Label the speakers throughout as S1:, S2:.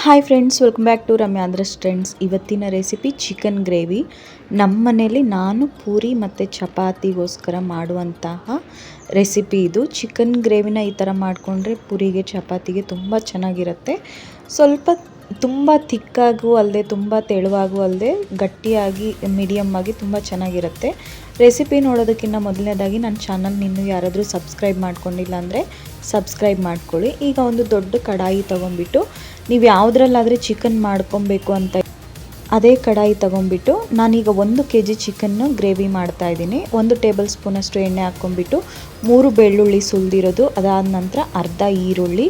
S1: Hi friends, welcome back to ರಮ್ಯಾಂದ್ರಸ್ trends. ಇವತ್ತಿನ recipe chicken gravy. ನಮ್ಮ ಮನೇಲಿ ನಾನು ಪೂರಿ ಮತ್ತು ಚಪಾತಿಗೋಸ್ಕರ ಮಾಡುವಂತಹ ರೆಸಿಪಿ ಇದು. ಚಿಕನ್ ಗ್ರೇವಿನ ಈ ಥರ ಮಾಡಿಕೊಂಡ್ರೆ ಪೂರಿಗೆ ಚಪಾತಿಗೆ ತುಂಬ ಚೆನ್ನಾಗಿರುತ್ತೆ. ಸ್ವಲ್ಪ ತುಂಬ ತಿಕ್ಕಾಗೂ ಅಲ್ಲದೆ ತುಂಬ ತೆಳುವಾಗೂ ಅಲ್ಲದೆ ಗಟ್ಟಿಯಾಗಿ ಮೀಡಿಯಮ್ ಆಗಿ ತುಂಬ ಚೆನ್ನಾಗಿರುತ್ತೆ. ರೆಸಿಪಿ ನೋಡೋದಕ್ಕಿಂತ ಮೊದಲನೇದಾಗಿ ನನ್ನ ಚಾನಲ್ ಇನ್ನೂ ಯಾರಾದರೂ ಸಬ್ಸ್ಕ್ರೈಬ್ ಮಾಡ್ಕೊಂಡಿಲ್ಲ ಅಂದರೆ ಸಬ್ಸ್ಕ್ರೈಬ್ ಮಾಡ್ಕೊಳ್ಳಿ. ಈಗ ಒಂದು ದೊಡ್ಡ ಕಡಾಯಿ ತೊಗೊಂಡ್ಬಿಟ್ಟು, ನೀವು ಯಾವುದ್ರಲ್ಲಾದರೆ ಚಿಕನ್ ಮಾಡ್ಕೊಬೇಕು ಅಂತ ಅದೇ ಕಡಾಯಿ ತೊಗೊಂಡ್ಬಿಟ್ಟು, ನಾನೀಗ 1 kg ಚಿಕನ್ನು ಗ್ರೇವಿ ಮಾಡ್ತಾಯಿದ್ದೀನಿ. 1 ಟೇಬಲ್ ಸ್ಪೂನಷ್ಟು ಎಣ್ಣೆ ಹಾಕ್ಕೊಂಡ್ಬಿಟ್ಟು 3 ಬೆಳ್ಳುಳ್ಳಿ ಸುಲಿದಿರೋದು, ಅದಾದ ನಂತರ ಅರ್ಧ ಈರುಳ್ಳಿ,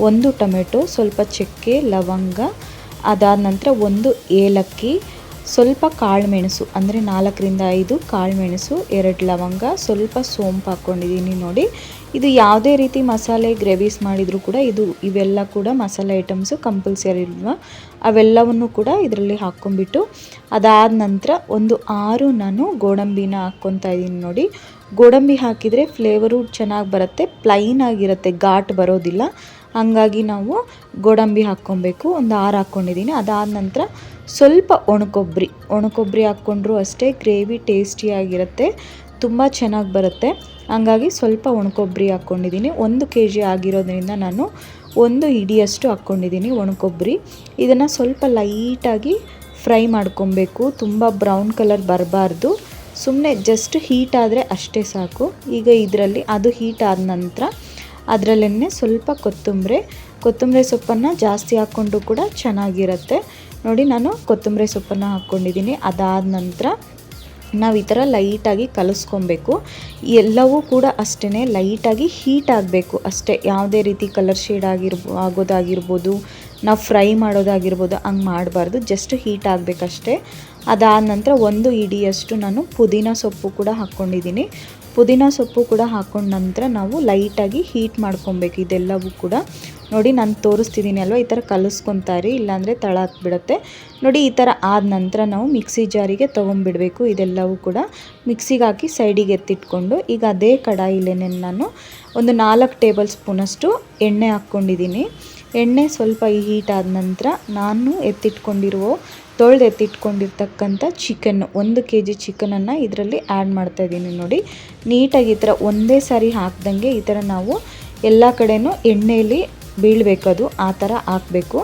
S1: 1 ಟೊಮೆಟೊ, ಸ್ವಲ್ಪ ಚಕ್ಕೆ ಲವಂಗ, ಅದಾದ ನಂತರ 1 ಏಲಕ್ಕಿ, ಸ್ವಲ್ಪ ಕಾಳುಮೆಣಸು ಅಂದರೆ 4ರಿಂದ 5 ಕಾಳುಮೆಣಸು, 2 ಲವಂಗ, ಸ್ವಲ್ಪ ಸೋಂಪು ಹಾಕ್ಕೊಂಡಿದ್ದೀನಿ. ನೋಡಿ, ಇದು ಯಾವುದೇ ರೀತಿ ಮಸಾಲೆ ಗ್ರೇವೀಸ್ ಮಾಡಿದರೂ ಕೂಡ ಇವೆಲ್ಲ ಕೂಡ ಮಸಾಲೆ ಐಟಮ್ಸು ಕಂಪಲ್ಸರಿ ಇಲ್ವಾ, ಅವೆಲ್ಲವನ್ನು ಕೂಡ ಇದರಲ್ಲಿ ಹಾಕ್ಕೊಂಡ್ಬಿಟ್ಟು, ಅದಾದ ನಂತರ 6 ನಾನು ಗೋಡಂಬಿನ ಹಾಕ್ಕೊತಾ ಇದ್ದೀನಿ. ನೋಡಿ, ಗೋಡಂಬಿ ಹಾಕಿದರೆ ಫ್ಲೇವರು ಚೆನ್ನಾಗಿ ಬರುತ್ತೆ, ಪ್ಲೈನ್ ಆಗಿರುತ್ತೆ, ಘಾಟ್ ಬರೋದಿಲ್ಲ. ಹಂಗಾಗಿ ನಾವು ಗೋಡಂಬಿ ಹಾಕ್ಕೊಬೇಕು. 6 ಹಾಕ್ಕೊಂಡಿದ್ದೀನಿ. ಅದಾದ ನಂತರ ಸ್ವಲ್ಪ ಒಣಕೊಬ್ಬರಿ ಹಾಕ್ಕೊಂಡ್ರೂ ಅಷ್ಟೇ ಗ್ರೇವಿ ಟೇಸ್ಟಿಯಾಗಿರುತ್ತೆ, ತುಂಬ ಚೆನ್ನಾಗಿ ಬರುತ್ತೆ. ಹಂಗಾಗಿ ಸ್ವಲ್ಪ ಒಣಕೊಬ್ಬರಿ ಹಾಕ್ಕೊಂಡಿದ್ದೀನಿ. 1 kg ಆಗಿರೋದ್ರಿಂದ ನಾನು 1 ಹಿಡಿಯಷ್ಟು ಹಾಕ್ಕೊಂಡಿದ್ದೀನಿ ಒಣಕೊಬ್ಬರಿ. ಇದನ್ನು ಸ್ವಲ್ಪ ಲೈಟಾಗಿ ಫ್ರೈ ಮಾಡ್ಕೊಬೇಕು, ತುಂಬ ಬ್ರೌನ್ ಕಲರ್ ಬರಬಾರ್ದು, ಸುಮ್ಮನೆ ಜಸ್ಟ್ ಹೀಟ್ ಆದರೆ ಅಷ್ಟೇ ಸಾಕು. ಈಗ ಇದರಲ್ಲಿ ಅದು ಹೀಟ್ ಆದ ನಂತರ ಅದರಲ್ಲೇ ಸ್ವಲ್ಪ ಕೊತ್ತಂಬರಿ ಸೊಪ್ಪನ್ನು ಜಾಸ್ತಿ ಹಾಕ್ಕೊಂಡ್ರೂ ಕೂಡ ಚೆನ್ನಾಗಿರುತ್ತೆ. ನೋಡಿ, ನಾನು ಕೊತ್ತಂಬರಿ ಸೊಪ್ಪನ್ನು ಹಾಕ್ಕೊಂಡಿದ್ದೀನಿ. ಅದಾದ ನಂತರ ನಾವು ಈ ಥರ ಲೈಟಾಗಿ ಕಲಿಸ್ಕೊಬೇಕು. ಎಲ್ಲವೂ ಕೂಡ ಅಷ್ಟೇ ಲೈಟಾಗಿ ಹೀಟ್ ಆಗಬೇಕು ಅಷ್ಟೇ. ಯಾವುದೇ ರೀತಿ ಕಲರ್ ಶೇಡ್ ಆಗೋದಾಗಿರ್ಬೋದು, ನಾವು ಫ್ರೈ ಮಾಡೋದಾಗಿರ್ಬೋದು, ಹಂಗೆ ಮಾಡಬಾರ್ದು, ಜಸ್ಟ್ ಹೀಟ್ ಆಗಬೇಕಷ್ಟೇ. ಅದಾದ ನಂತರ 1 ಹಿಡಿಯಷ್ಟು ನಾನು ಪುದೀನ ಸೊಪ್ಪು ಕೂಡ ಹಾಕ್ಕೊಂಡಿದ್ದೀನಿ. ಪುದೀನ ಸೊಪ್ಪು ಕೂಡ ಹಾಕ್ಕೊಂಡ ನಂತರ ನಾವು ಲೈಟಾಗಿ ಹೀಟ್ ಮಾಡ್ಕೊಬೇಕು ಇದೆಲ್ಲವೂ ಕೂಡ. ನೋಡಿ, ನಾನು ತೋರಿಸ್ತಿದ್ದೀನಿ ಅಲ್ವಾ, ಈ ಥರ ಕಲಿಸ್ಕೊತಾರೆ, ಇಲ್ಲಾಂದರೆ ತಳ ಹತ್ಬಿಡುತ್ತೆ. ನೋಡಿ, ಈ ಥರ ಆದ ನಂತರ ನಾವು ಮಿಕ್ಸಿ ಜಾರಿಗೆ ತೊಗೊಂಡ್ಬಿಡಬೇಕು. ಇದೆಲ್ಲವೂ ಕೂಡ ಮಿಕ್ಸಿಗೆ ಹಾಕಿ ಸೈಡಿಗೆ ಎತ್ತಿಟ್ಕೊಂಡು, ಈಗ ಅದೇ ಕಡಾಯಿಲೇ ನಾನು ಒಂದು 4 ಟೇಬಲ್ ಸ್ಪೂನಷ್ಟು ಎಣ್ಣೆ ಹಾಕ್ಕೊಂಡಿದ್ದೀನಿ. ಎಣ್ಣೆ ಸ್ವಲ್ಪ ಹೀಟ್ ಆದ ನಂತರ ನಾನು ತೊಳೆದು ಎತ್ತಿಟ್ಕೊಂಡಿರ್ತಕ್ಕಂಥ ಚಿಕನ್ನು 1 kg ಚಿಕನನ್ನು ಇದರಲ್ಲಿ ಆ್ಯಡ್ ಮಾಡ್ತಾಯಿದ್ದೀನಿ. ನೋಡಿ, ನೀಟಾಗಿ ಈ ಥರ ಒಂದೇ ಸಾರಿ ಹಾಕ್ದಂಗೆ ಈ ಥರ ನಾವು ಎಲ್ಲ ಕಡೆನೂ ಎಣ್ಣೆಯಲ್ಲಿ ಬೀಳಬೇಕದು, ಆ ಥರ ಹಾಕಬೇಕು.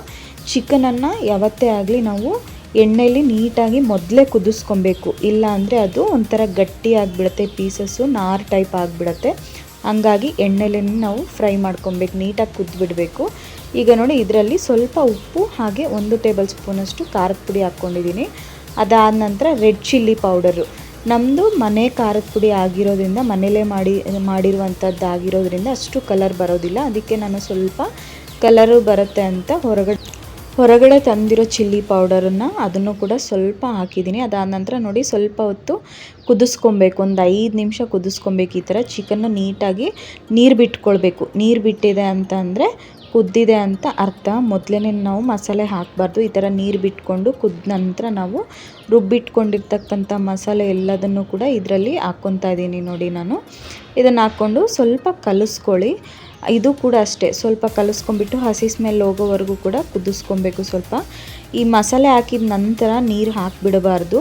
S1: ಚಿಕನನ್ನು ಯಾವತ್ತೇ ಆಗಲಿ ನಾವು ಎಣ್ಣೆಯಲ್ಲಿ ನೀಟಾಗಿ ಮೊದಲೇ ಕುದಿಸ್ಕೊಬೇಕು, ಇಲ್ಲ ಅಂದರೆ ಅದು ಒಂಥರ ಗಟ್ಟಿ ಆಗಿಬಿಡುತ್ತೆ, ಪೀಸಸ್ಸು ನಾರು ಟೈಪ್ ಆಗಿಬಿಡುತ್ತೆ. ಹಂಗಾಗಿ ಎಣ್ಣೆಲೇ ನಾವು ಫ್ರೈ ಮಾಡ್ಕೊಬೇಕು, ನೀಟಾಗಿ ಕುದ್ಬಿಡಬೇಕು. ಈಗ ನೋಡಿ, ಇದರಲ್ಲಿ ಸ್ವಲ್ಪ ಉಪ್ಪು ಹಾಗೆ 1 ಟೇಬಲ್ ಸ್ಪೂನಷ್ಟು ಖಾರದ ಪುಡಿ ಹಾಕ್ಕೊಂಡಿದ್ದೀನಿ. ಅದಾದ ನಂತರ ರೆಡ್ ಚಿಲ್ಲಿ ಪೌಡರು, ನಮ್ಮದು ಮನೆ ಖಾರದ ಪುಡಿ ಆಗಿರೋದ್ರಿಂದ, ಮನೇಲೇ ಮಾಡಿರುವಂಥದ್ದು ಆಗಿರೋದ್ರಿಂದ ಅಷ್ಟು ಕಲರ್ ಬರೋದಿಲ್ಲ. ಅದಕ್ಕೆ ನಾನು ಸ್ವಲ್ಪ ಕಲರು ಬರುತ್ತೆ ಅಂತ ಹೊರಗಡೆ ತಂದಿರೋ ಚಿಲ್ಲಿ ಪೌಡರನ್ನು ಅದನ್ನು ಕೂಡ ಸ್ವಲ್ಪ ಹಾಕಿದ್ದೀನಿ. ಅದಾದ ನಂತರ ನೋಡಿ, ಸ್ವಲ್ಪ ಹೊತ್ತು ಕುದಿಸ್ಕೊಬೇಕು, ಒಂದು 5 ನಿಮಿಷ ಕುದಿಸ್ಕೊಬೇಕು. ಈ ಥರ ಚಿಕನ್ನು ನೀಟಾಗಿ ನೀರು ಬಿಟ್ಕೊಳ್ಬೇಕು. ನೀರು ಬಿಟ್ಟಿದೆ ಅಂತಂದರೆ ಕುದ್ದಿದೆ ಅಂತ ಅರ್ಥ. ಮೊದಲೇ ನಾವು ಮಸಾಲೆ ಹಾಕಬಾರ್ದು. ಈ ಥರ ನೀರು ಬಿಟ್ಕೊಂಡು ಕುದ್ದ ನಂತರ ನಾವು ರುಬ್ಬಿಟ್ಕೊಂಡಿರ್ತಕ್ಕಂಥ ಮಸಾಲೆ ಎಲ್ಲದನ್ನು ಕೂಡ ಇದರಲ್ಲಿ ಹಾಕ್ಕೊತಾ ಇದ್ದೀನಿ. ನೋಡಿ, ನಾನು ಇದನ್ನು ಹಾಕ್ಕೊಂಡು ಸ್ವಲ್ಪ ಕಲಿಸ್ಕೊಳ್ಳಿ. ಇದು ಕೂಡ ಅಷ್ಟೇ, ಸ್ವಲ್ಪ ಕಲಿಸ್ಕೊಂಡ್ಬಿಟ್ಟು ಹಸಿ ಸ್ಮೆಲ್ ಹೋಗೋವರೆಗೂ ಕೂಡ ಕುದಿಸ್ಕೊಬೇಕು. ಸ್ವಲ್ಪ ಈ ಮಸಾಲೆ ಹಾಕಿದ ನಂತರ ನೀರು ಹಾಕಿಬಿಡಬಾರ್ದು.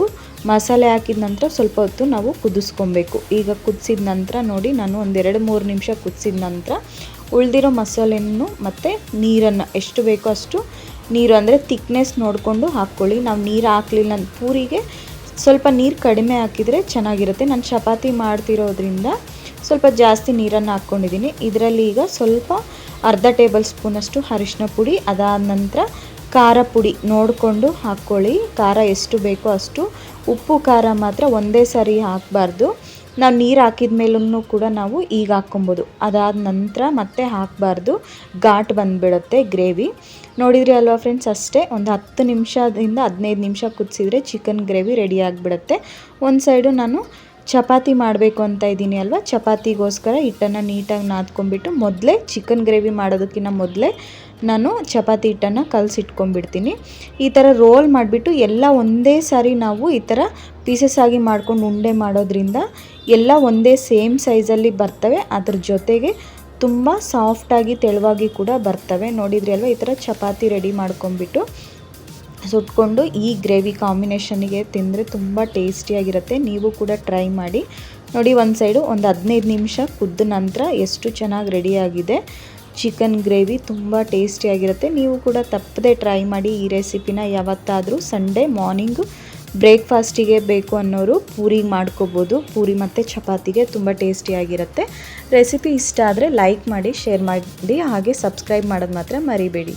S1: ಮಸಾಲೆ ಹಾಕಿದ ನಂತರ ಸ್ವಲ್ಪ ಹೊತ್ತು ನಾವು ಕುದಿಸ್ಕೊಬೇಕು. ಈಗ ಕುದಿಸಿದ ನಂತರ ನೋಡಿ, ನಾನು ಒಂದು 2-3 ನಿಮಿಷ ಕುದಿಸಿದ ನಂತರ ಉಳಿದಿರೋ ಮಸಾಲೆಯನ್ನು ಮತ್ತು ನೀರನ್ನು ಎಷ್ಟು ಬೇಕೋ ಅಷ್ಟು ನೀರು, ಅಂದರೆ ತಿಕ್ನೆಸ್ ನೋಡಿಕೊಂಡು ಹಾಕ್ಕೊಳ್ಳಿ. ನಾವು ನೀರು ಹಾಕಲಿಲ್ಲ, ಪೂರಿಗೆ ಸ್ವಲ್ಪ ನೀರು ಕಡಿಮೆ ಹಾಕಿದರೆ ಚೆನ್ನಾಗಿರುತ್ತೆ. ನಾನು ಚಪಾತಿ ಮಾಡ್ತಿರೋದ್ರಿಂದ ಸ್ವಲ್ಪ ಜಾಸ್ತಿ ನೀರನ್ನು ಹಾಕ್ಕೊಂಡಿದ್ದೀನಿ. ಇದರಲ್ಲಿ ಈಗ ಸ್ವಲ್ಪ ಅರ್ಧ ಟೇಬಲ್ ಸ್ಪೂನಷ್ಟು ಅರಿಶಿನ ಪುಡಿ, ಅದಾದ ನಂತರ ಖಾರ ಪುಡಿ ನೋಡಿಕೊಂಡು ಹಾಕ್ಕೊಳ್ಳಿ. ಖಾರ ಎಷ್ಟು ಬೇಕೋ ಅಷ್ಟು. ಉಪ್ಪು ಖಾರ ಮಾತ್ರ ಒಂದೇ ಸಾರಿ ಹಾಕಬಾರ್ದು. ನಾವು ನೀರು ಹಾಕಿದ ಮೇಲೂ ಕೂಡ ನಾವು ಈಗ ಹಾಕ್ಕೊಬೋದು. ಅದಾದ ನಂತರ ಮತ್ತೆ ಹಾಕಬಾರ್ದು, ಘಾಟ್ ಬಂದುಬಿಡುತ್ತೆ ಗ್ರೇವಿ. ನೋಡಿದ್ರಿ ಅಲ್ವಾ ಫ್ರೆಂಡ್ಸ್, ಅಷ್ಟೇ ಒಂದು 10 ನಿಮಿಷದಿಂದ 15 ನಿಮಿಷ ಕುದಿಸಿದ್ರೆ ಚಿಕನ್ ಗ್ರೇವಿ ರೆಡಿ ಆಗಿಬಿಡುತ್ತೆ. ಒಂದು ಸೈಡು ನಾನು ಚಪಾತಿ ಮಾಡಬೇಕು ಅಂತ ಇದ್ದೀನಿ ಅಲ್ವಾ, ಚಪಾತಿಗೋಸ್ಕರ ಹಿಟ್ಟನ್ನು ನೀಟಾಗಿ ನಾದ್ಕೊಂಡ್ಬಿಟ್ಟು ಮೊದಲೇ ಚಿಕನ್ ಗ್ರೇವಿ ಮಾಡೋದಕ್ಕಿಂತ ಮೊದಲೇ ನಾನು ಚಪಾತಿ ಹಿಟ್ಟನ್ನು ಕಲಸಿಟ್ಕೊಂಡ್ಬಿಡ್ತೀನಿ. ಈ ಥರ ರೋಲ್ ಮಾಡಿಬಿಟ್ಟು ಎಲ್ಲ ಒಂದೇ ಸಾರಿ ನಾವು ಈ ಥರ ಪೀಸಸ್ ಆಗಿ ಮಾಡ್ಕೊಂಡು ಉಂಡೆ ಮಾಡೋದ್ರಿಂದ ಎಲ್ಲ ಒಂದೇ ಸೇಮ್ ಸೈಜಲ್ಲಿ ಬರ್ತವೆ. ಅದ್ರ ಜೊತೆಗೆ ತುಂಬ ಸಾಫ್ಟಾಗಿ ತೆಳುವಾಗಿ ಕೂಡ ಬರ್ತವೆ. ನೋಡಿದ್ರಿ ಅಲ್ವಾ, ಈ ಥರ ಚಪಾತಿ ರೆಡಿ ಮಾಡ್ಕೊಂಬಿಟ್ಟು ಸುಟ್ಕೊಂಡು ಈ ಗ್ರೇವಿ ಕಾಂಬಿನೇಷನ್ಗೆ ತಿಂದರೆ ತುಂಬ ಟೇಸ್ಟಿಯಾಗಿರುತ್ತೆ. ನೀವು ಕೂಡ ಟ್ರೈ ಮಾಡಿ ನೋಡಿ. ಒಂದು ಸೈಡು ಒಂದು 15 ನಿಮಿಷ ಕುದ್ದ ನಂತರ ಎಷ್ಟು ಚೆನ್ನಾಗಿ ರೆಡಿಯಾಗಿದೆ ಚಿಕನ್ ಗ್ರೇವಿ. ತುಂಬ ಟೇಸ್ಟಿಯಾಗಿರುತ್ತೆ. ನೀವು ಕೂಡ ತಪ್ಪದೆ ಟ್ರೈ ಮಾಡಿ ಈ ರೆಸಿಪಿನ. ಯಾವತ್ತಾದರೂ ಸಂಡೇ ಮಾರ್ನಿಂಗು ಬ್ರೇಕ್ಫಾಸ್ಟಿಗೆ ಬೇಕು ಅನ್ನೋರು ಪೂರಿ ಮಾಡ್ಕೋಬೋದು. ಪೂರಿ ಮತ್ತು ಚಪಾತಿಗೆ ತುಂಬ ಟೇಸ್ಟಿಯಾಗಿರುತ್ತೆ. ರೆಸಿಪಿ ಇಷ್ಟ ಆದರೆ ಲೈಕ್ ಮಾಡಿ, ಶೇರ್ ಮಾಡಿ, ಹಾಗೆ ಸಬ್ಸ್ಕ್ರೈಬ್ ಮಾಡೋದು ಮಾತ್ರ ಮರಿಬೇಡಿ.